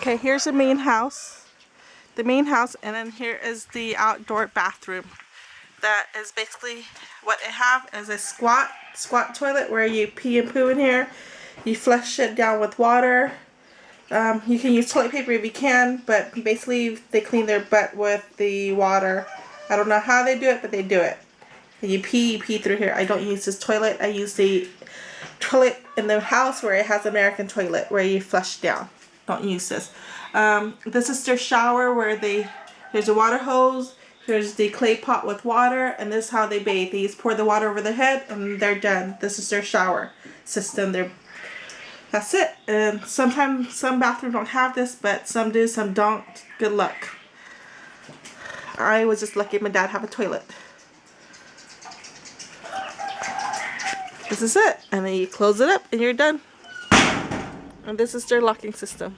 Okay, here's the main house. The main house, and then here is the outdoor bathroom. That is basically what they have is a squat toilet where you pee and poo in here. You flush it down with water. You can use toilet paper if you can, but basically they clean their butt with the water. I don't know how they do it, but they do it. And you pee through here. I don't use this toilet. I use the toilet in the house where it has American toilet where you flush down. Don't use this. This is their shower where there's a water hose. Here's the clay pot with water, and this is how they bathe. They just pour the water over their head and they're done. This is their shower system. That's it. And sometimes some bathrooms don't have this, but some do, some don't. Good luck. I was just lucky my dad have a toilet. This is it. And then you close it up and you're done. And this is their locking system.